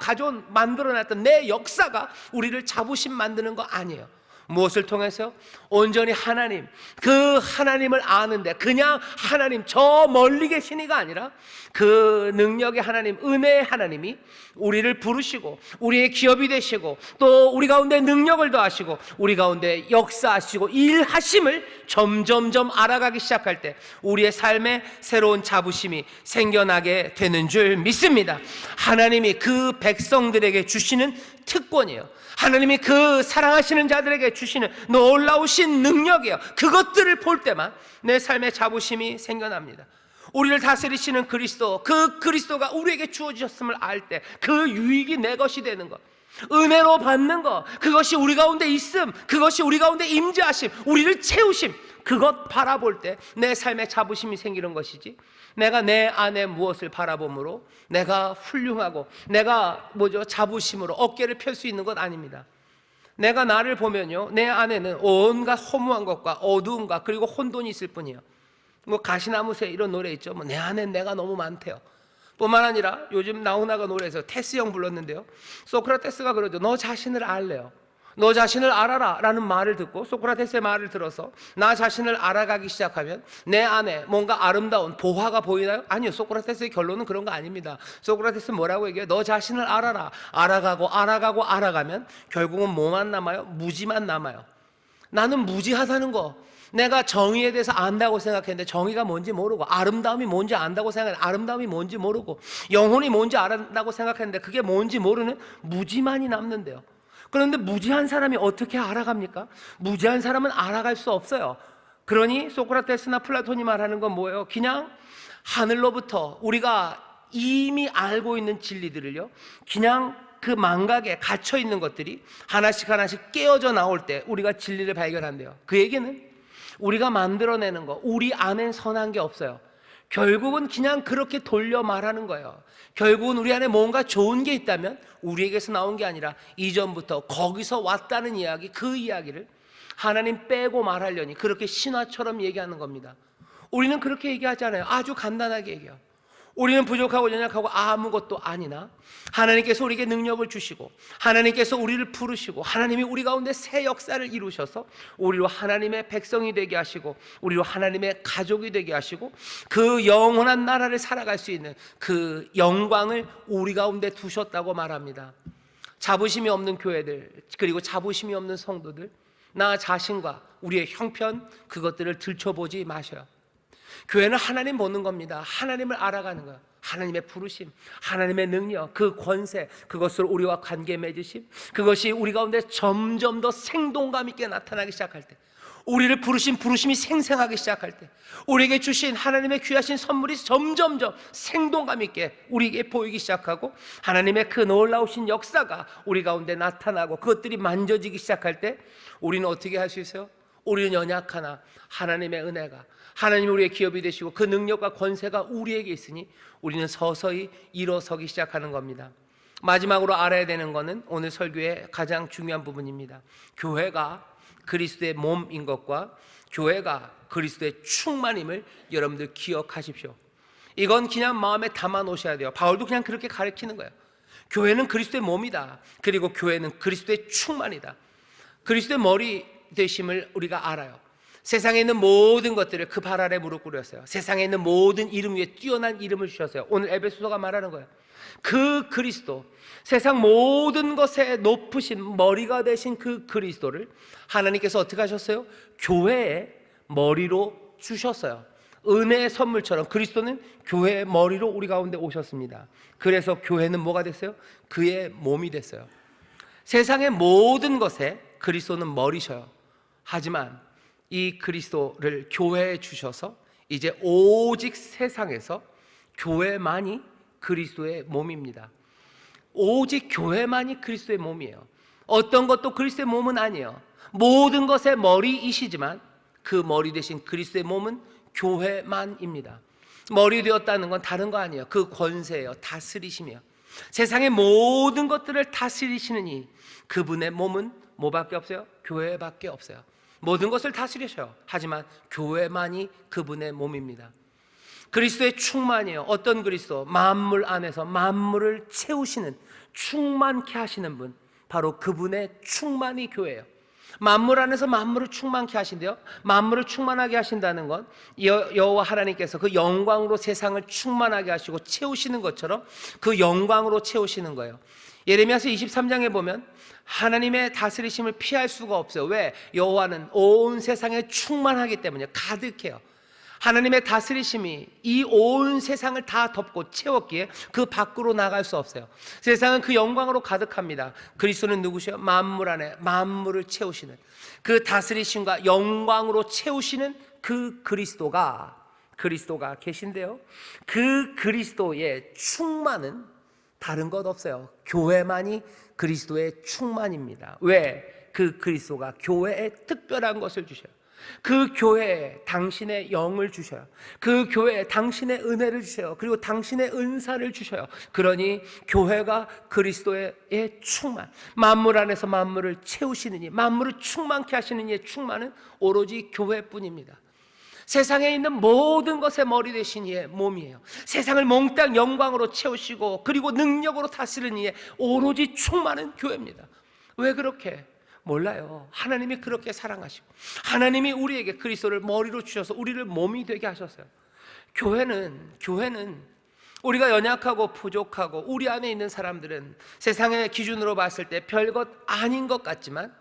만들어놨던 내 역사가 우리를 자부심 만드는 거 아니에요. 무엇을 통해서요? 온전히 하나님, 그 하나님을 아는데 그냥 하나님 저 멀리 계시니가 아니라 그 능력의 하나님, 은혜의 하나님이 우리를 부르시고 우리의 기업이 되시고 또 우리 가운데 능력을 더하시고 우리 가운데 역사하시고 일하심을 점점점 알아가기 시작할 때 우리의 삶에 새로운 자부심이 생겨나게 되는 줄 믿습니다. 하나님이 그 백성들에게 주시는 특권이에요. 하나님이 그 사랑하시는 자들에게 주시는 놀라우신 능력이에요. 그것들을 볼 때만 내 삶의 자부심이 생겨납니다. 우리를 다스리시는 그리스도, 그 그리스도가 우리에게 주어지셨음을 알 때 그 유익이 내 것이 되는 것, 은혜로 받는 것, 그것이 우리 가운데 있음, 그것이 우리 가운데 임재하심, 우리를 채우심, 그것 바라볼 때 내 삶에 자부심이 생기는 것이지, 내가 내 안에 무엇을 바라봄으로 내가 훌륭하고 내가 자부심으로 어깨를 펼 수 있는 것 아닙니다. 내가 나를 보면요, 내 안에는 온갖 허무한 것과 어두운 것 그리고 혼돈이 있을 뿐이에요. 가시나무새 이런 노래 있죠. 내 안엔 내가 너무 많대요. 뿐만 아니라 요즘 나훈아가 노래에서 테스 형 불렀는데요, 소크라테스가 그러죠. 너 자신을 알래요. 너 자신을 알아라 라는 말을 듣고 소크라테스의 말을 들어서 나 자신을 알아가기 시작하면 내 안에 뭔가 아름다운 보화가 보이나요? 아니요. 소크라테스의 결론은 그런 거 아닙니다. 소크라테스는 뭐라고 얘기해요? 너 자신을 알아라. 알아가면 결국은 뭐만 남아요? 무지만 남아요. 나는 무지하다는 거, 내가 정의에 대해서 안다고 생각했는데 정의가 뭔지 모르고, 아름다움이 뭔지 안다고 생각했는데 아름다움이 뭔지 모르고, 영혼이 뭔지 안다고 생각했는데 그게 뭔지 모르는 무지만이 남는데요. 그런데 무지한 사람이 어떻게 알아갑니까? 무지한 사람은 알아갈 수 없어요. 그러니 소크라테스나 플라톤이 말하는 건 뭐예요? 그냥 하늘로부터 우리가 이미 알고 있는 진리들을요, 그냥 그 망각에 갇혀 있는 것들이 하나씩 깨어져 나올 때 우리가 진리를 발견한대요. 그 얘기는 우리가 만들어내는 거, 우리 안엔 선한 게 없어요. 결국은 그냥 그렇게 돌려 말하는 거예요. 결국은 우리 안에 뭔가 좋은 게 있다면 우리에게서 나온 게 아니라 이전부터 거기서 왔다는 이야기, 그 이야기를 하나님 빼고 말하려니 그렇게 신화처럼 얘기하는 겁니다. 우리는 그렇게 얘기하잖아요. 아주 간단하게 얘기해요. 우리는 부족하고 연약하고 아무것도 아니나 하나님께서 우리에게 능력을 주시고, 하나님께서 우리를 부르시고, 하나님이 우리 가운데 새 역사를 이루셔서 우리로 하나님의 백성이 되게 하시고, 우리로 하나님의 가족이 되게 하시고, 그 영원한 나라를 살아갈 수 있는 그 영광을 우리 가운데 두셨다고 말합니다. 자부심이 없는 교회들, 그리고 자부심이 없는 성도들, 나 자신과 우리의 형편, 그것들을 들춰보지 마셔요. 교회는 하나님 보는 겁니다. 하나님을 알아가는 거예요. 하나님의 부르심, 하나님의 능력, 그 권세, 그것을 우리와 관계 맺으심, 그것이 우리 가운데 점점 더 생동감 있게 나타나기 시작할 때, 우리를 부르신 부르심이 생생하기 시작할 때, 우리에게 주신 하나님의 귀하신 선물이 점점점 생동감 있게 우리에게 보이기 시작하고, 하나님의 그 놀라우신 역사가 우리 가운데 나타나고 그것들이 만져지기 시작할 때, 우리는 어떻게 할 수 있어요? 우리는 연약하나 하나님의 은혜가, 하나님이 우리의 기업이 되시고 그 능력과 권세가 우리에게 있으니 우리는 서서히 일어서기 시작하는 겁니다. 마지막으로 알아야 되는 것은 오늘 설교의 가장 중요한 부분입니다. 교회가 그리스도의 몸인 것과 교회가 그리스도의 충만임을 여러분들 기억하십시오. 이건 그냥 마음에 담아 놓으셔야 돼요. 바울도 그냥 그렇게 가르치는 거예요. 교회는 그리스도의 몸이다. 그리고 교회는 그리스도의 충만이다. 그리스도의 머리 되심을 우리가 알아요. 세상에 있는 모든 것들을 그 발 아래 무릎 꿇었어요. 세상에 있는 모든 이름 위에 뛰어난 이름을 주셨어요. 오늘 에베소서가 말하는 거예요. 그 그리스도, 세상 모든 것에 높으신 머리가 되신 그 그리스도를 하나님께서 어떻게 하셨어요? 교회의 머리로 주셨어요. 은혜의 선물처럼 그리스도는 교회의 머리로 우리 가운데 오셨습니다. 그래서 교회는 뭐가 됐어요? 그의 몸이 됐어요. 세상의 모든 것에 그리스도는 머리셔요. 하지만 이 그리스도를 교회에 주셔서 이제 오직 세상에서 교회만이 그리스도의 몸입니다. 오직 교회만이 그리스도의 몸이에요. 어떤 것도 그리스도의 몸은 아니에요. 모든 것의 머리이시지만 그 머리 대신 그리스도의 몸은 교회만입니다. 머리 되었다는 건 다른 거 아니에요. 그 권세예요. 다스리심이에요. 세상의 모든 것들을 다스리시는 이 그분의 몸은 뭐밖에 없어요? 교회밖에 없어요. 모든 것을 다스리셔요. 하지만 교회만이 그분의 몸입니다. 그리스도의 충만이에요. 어떤 그리스도? 만물 안에서 만물을 채우시는, 충만케 하시는 분, 바로 그분의 충만이 교회예요. 만물 안에서 만물을 충만케 하신대요. 만물을 충만하게 하신다는 건 여호와 하나님께서 그 영광으로 세상을 충만하게 하시고 채우시는 것처럼 그 영광으로 채우시는 거예요. 예레미야서 23장에 보면 하나님의 다스리심을 피할 수가 없어요. 왜? 여호와는 온 세상에 충만하기 때문에 가득해요. 하나님의 다스리심이 이 온 세상을 다 덮고 채웠기에 그 밖으로 나갈 수 없어요. 세상은 그 영광으로 가득합니다. 그리스도는 누구시요? 만물 안에 만물을 채우시는, 그 다스리심과 영광으로 채우시는 그 그리스도가 계신데요, 그 그리스도의 충만은 다른 것 없어요. 교회만이 그리스도의 충만입니다. 왜? 그 그리스도가 교회에 특별한 것을 주셔요. 그 교회에 당신의 영을 주셔요. 그 교회에 당신의 은혜를 주셔요. 그리고 당신의 은사를 주셔요. 그러니 교회가 그리스도의 충만, 만물 안에서 만물을 채우시는 이, 만물을 충만케 하시는 이의 충만은 오로지 교회뿐입니다. 세상에 있는 모든 것의 머리 되신 이의 몸이에요. 세상을 몽땅 영광으로 채우시고 그리고 능력으로 다스리는 이의 오로지 충만은 교회입니다. 왜 그렇게? 몰라요. 하나님이 그렇게 사랑하시고 하나님이 우리에게 그리스도를 머리로 주셔서 우리를 몸이 되게 하셨어요. 교회는 우리가 연약하고 부족하고 우리 안에 있는 사람들은 세상의 기준으로 봤을 때 별것 아닌 것 같지만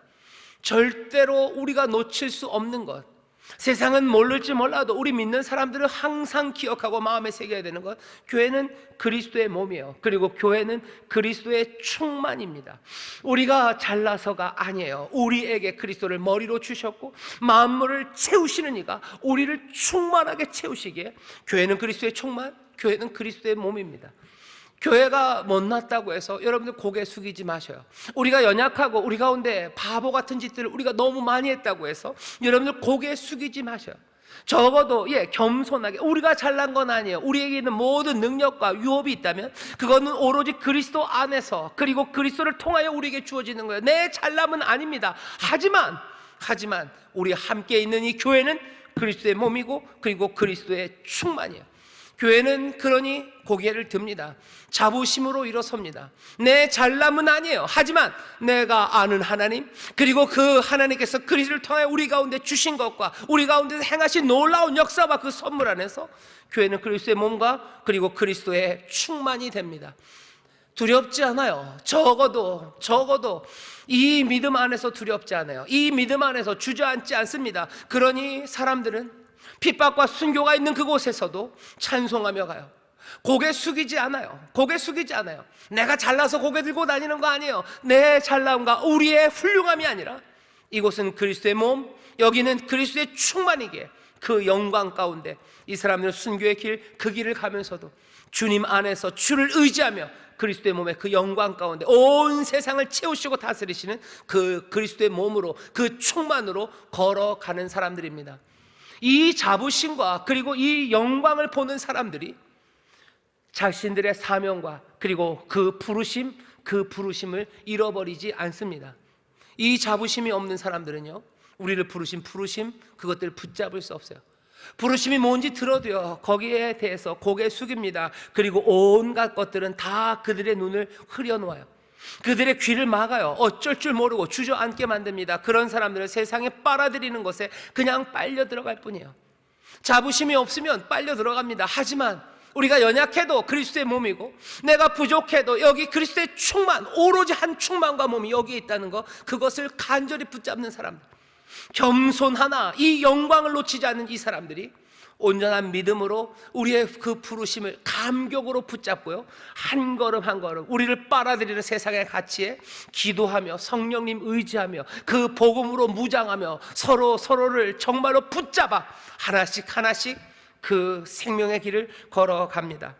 절대로 우리가 놓칠 수 없는 것, 세상은 모를지 몰라도 우리 믿는 사람들은 항상 기억하고 마음에 새겨야 되는 것, 교회는 그리스도의 몸이에요. 그리고 교회는 그리스도의 충만입니다. 우리가 잘나서가 아니에요. 우리에게 그리스도를 머리로 주셨고 만물을 채우시는 이가 우리를 충만하게 채우시기에 교회는 그리스도의 충만, 교회는 그리스도의 몸입니다. 교회가 못났다고 해서 여러분들 고개 숙이지 마셔요. 우리가 연약하고 우리 가운데 바보 같은 짓들을 우리가 너무 많이 했다고 해서 여러분들 고개 숙이지 마셔요. 적어도 겸손하게, 우리가 잘난 건 아니에요. 우리에게 있는 모든 능력과 유업이 있다면 그거는 오로지 그리스도 안에서 그리고 그리스도를 통하여 우리에게 주어지는 거예요. 내 잘남은 아닙니다. 하지만 우리 함께 있는 이 교회는 그리스도의 몸이고 그리고 그리스도의 충만이에요. 교회는 그러니 고개를 듭니다. 자부심으로 일어섭니다. 내 잘남은 아니에요. 하지만 내가 아는 하나님, 그리고 그 하나님께서 그리스도를 통해 우리 가운데 주신 것과 우리 가운데 행하신 놀라운 역사와 그 선물 안에서 교회는 그리스도의 몸과 그리고 그리스도의 충만이 됩니다. 두렵지 않아요. 적어도 이 믿음 안에서 두렵지 않아요. 이 믿음 안에서 주저앉지 않습니다. 그러니 사람들은 핍박과 순교가 있는 그곳에서도 찬송하며 가요. 고개 숙이지 않아요. 내가 잘나서 고개 들고 다니는 거 아니에요. 내 잘남과 우리의 훌륭함이 아니라 이곳은 그리스도의 몸, 여기는 그리스도의 충만이기에 그 영광 가운데 이 사람들은 순교의 길, 그 길을 가면서도 주님 안에서 주를 의지하며 그리스도의 몸의 그 영광 가운데 온 세상을 채우시고 다스리시는 그 그리스도의 몸으로, 그 충만으로 걸어가는 사람들입니다. 이 자부심과 그리고 이 영광을 보는 사람들이 자신들의 사명과 그리고 그 부르심을 잃어버리지 않습니다. 이 자부심이 없는 사람들은요, 우리를 부르심 그것들을 붙잡을 수 없어요. 부르심이 뭔지 들어도요, 거기에 대해서 고개 숙입니다. 그리고 온갖 것들은 다 그들의 눈을 흐려놓아요. 그들의 귀를 막아요. 어쩔 줄 모르고 주저앉게 만듭니다. 그런 사람들은 세상에 빨아들이는 것에 그냥 빨려 들어갈 뿐이에요. 자부심이 없으면 빨려 들어갑니다. 하지만 우리가 연약해도 그리스도의 몸이고 내가 부족해도 여기 그리스도의 충만, 오로지 한 충만과 몸이 여기에 있다는 것, 그것을 간절히 붙잡는 사람들, 겸손하나 이 영광을 놓치지 않는 이 사람들이 온전한 믿음으로 우리의 그 부르심을 감격으로 붙잡고요, 한 걸음 한 걸음 우리를 빨아들이는 세상의 가치에 기도하며 성령님 의지하며 그 복음으로 무장하며 서로를 정말로 붙잡아 하나씩 그 생명의 길을 걸어갑니다.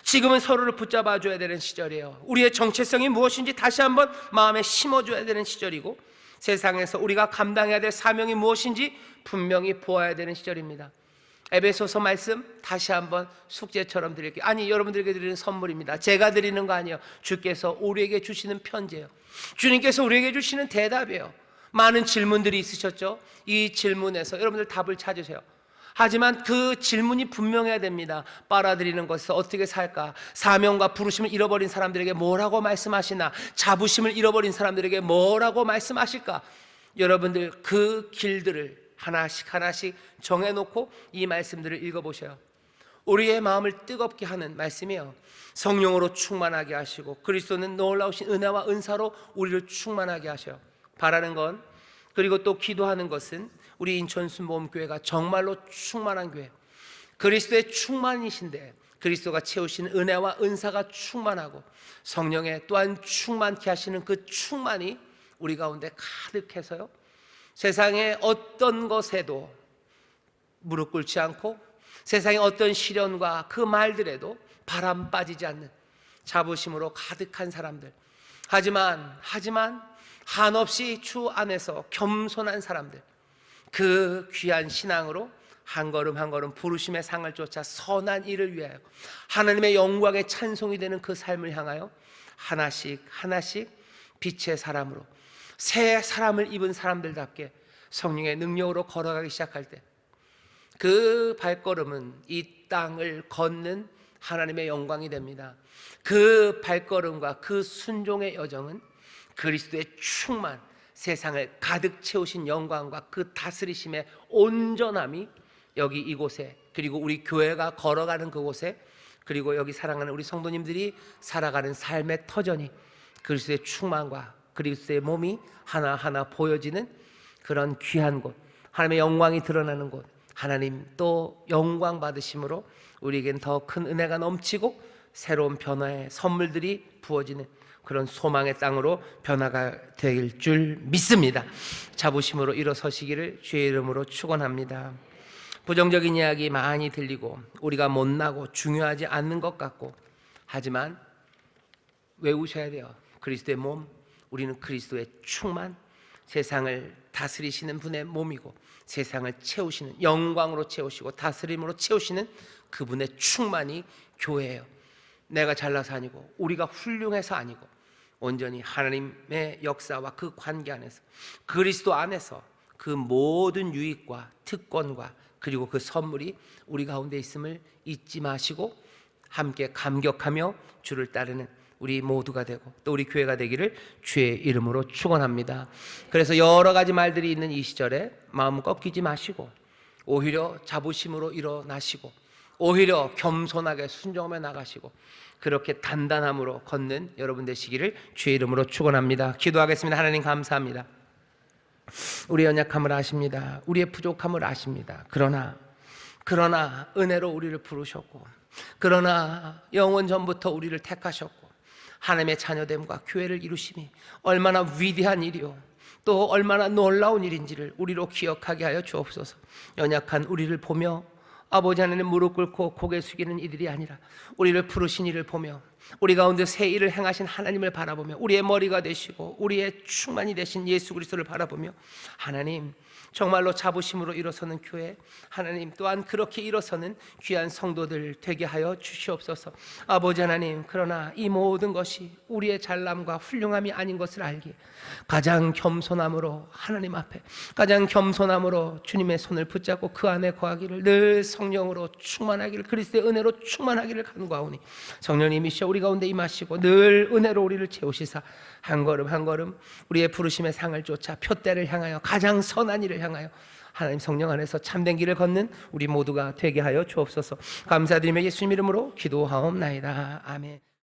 지금은 서로를 붙잡아 줘야 되는 시절이에요. 우리의 정체성이 무엇인지 다시 한번 마음에 심어줘야 되는 시절이고, 세상에서 우리가 감당해야 될 사명이 무엇인지 분명히 보아야 되는 시절입니다. 에베소서 말씀 다시 한번 숙제처럼 드릴게요. 아니, 여러분들에게 드리는 선물입니다. 제가 드리는 거 아니에요. 주께서 우리에게 주시는 편지예요. 주님께서 우리에게 주시는 대답이에요. 많은 질문들이 있으셨죠? 이 질문에서 여러분들 답을 찾으세요. 하지만 그 질문이 분명해야 됩니다. 빨아들이는 것에서 어떻게 살까? 사명과 부르심을 잃어버린 사람들에게 뭐라고 말씀하시나? 자부심을 잃어버린 사람들에게 뭐라고 말씀하실까? 여러분들 그 길들을 하나씩 정해놓고 이 말씀들을 읽어보셔요. 우리의 마음을 뜨겁게 하는 말씀이에요. 성령으로 충만하게 하시고 그리스도는 놀라우신 은혜와 은사로 우리를 충만하게 하셔요. 바라는 건, 그리고 또 기도하는 것은 우리 인천순복음교회가 정말로 충만한 교회, 그리스도의 충만이신데 그리스도가 채우시는 은혜와 은사가 충만하고 성령의 또한 충만케 하시는 그 충만이 우리 가운데 가득해서요, 세상의 어떤 것에도 무릎 꿇지 않고 세상의 어떤 시련과 그 말들에도 바람 빠지지 않는 자부심으로 가득한 사람들, 하지만 한없이 주 안에서 겸손한 사람들, 그 귀한 신앙으로 한 걸음 한 걸음 부르심의 상을 쫓아 선한 일을 위하여 하나님의 영광에 찬송이 되는 그 삶을 향하여 하나씩 하나씩 빛의 사람으로 새 사람을 입은 사람들답게 성령의 능력으로 걸어가기 시작할 때 그 발걸음은 이 땅을 걷는 하나님의 영광이 됩니다. 그 발걸음과 그 순종의 여정은 그리스도의 충만, 세상을 가득 채우신 영광과 그 다스리심의 온전함이 여기 이곳에, 그리고 우리 교회가 걸어가는 그곳에, 그리고 여기 사랑하는 우리 성도님들이 살아가는 삶의 터전이 그리스도의 충만과 그리스도의 몸이 하나하나 보여지는 그런 귀한 곳, 하나님의 영광이 드러나는 곳, 하나님 또 영광 받으심으로 우리에겐 더 큰 은혜가 넘치고 새로운 변화의 선물들이 부어지는 그런 소망의 땅으로 변화가 될 줄 믿습니다. 자부심으로 일어서시기를 주의 이름으로 축원합니다. 부정적인 이야기 많이 들리고 우리가 못나고 중요하지 않는 것 같고, 하지만 외우셔야 돼요. 그리스도의 몸, 우리는 그리스도의 충만, 세상을 다스리시는 분의 몸이고 세상을 채우시는, 영광으로 채우시고 다스림으로 채우시는 그분의 충만이 교회예요. 내가 잘나서 아니고 우리가 훌륭해서 아니고 온전히 하나님의 역사와 그 관계 안에서, 그리스도 안에서 그 모든 유익과 특권과 그리고 그 선물이 우리 가운데 있음을 잊지 마시고 함께 감격하며 주를 따르는 우리 모두가 되고 또 우리 교회가 되기를 주의 이름으로 축원합니다. 그래서 여러 가지 말들이 있는 이 시절에 마음 꺾이지 마시고 오히려 자부심으로 일어나시고 오히려 겸손하게 순종하며 나가시고 그렇게 단단함으로 걷는 여러분 되시기를 주의 이름으로 축원합니다. 기도하겠습니다. 하나님 감사합니다. 우리의 연약함을 아십니다. 우리의 부족함을 아십니다. 그러나 은혜로 우리를 부르셨고, 그러나 영원 전부터 우리를 택하셨고 하나님의 자녀됨과 교회를 이루심이 얼마나 위대한 일이요 또 얼마나 놀라운 일인지를 우리로 기억하게 하여 주옵소서. 연약한 우리를 보며 아버지 하나님 무릎 꿇고 고개 숙이는 이들이 아니라 우리를 부르신 이를 보며 우리 가운데 새 일을 행하신 하나님을 바라보며 우리의 머리가 되시고 우리의 충만이 되신 예수 그리스도를 바라보며 하나님 정말로 자부심으로 일어서는 교회, 하나님 또한 그렇게 일어서는 귀한 성도들 되게 하여 주시옵소서. 아버지 하나님, 그러나 이 모든 것이 우리의 잘남과 훌륭함이 아닌 것을 알기에 가장 겸손함으로 하나님 앞에 가장 겸손함으로 주님의 손을 붙잡고 그 안에 거하기를, 늘 성령으로 충만하기를, 그리스도의 은혜로 충만하기를 간구하오니 성령님이시여 우리 가운데 임하시고 늘 은혜로 우리를 채우시사 한 걸음 한 걸음 우리의 부르심의 상을 쫓아 표대를 향하여 가장 선한 일을 향하여 하나님 성령 안에서 참된 길을 걷는 우리 모두가 되게 하여 주옵소서. 감사드리며 예수님 이름으로 기도하옵나이다. 아멘.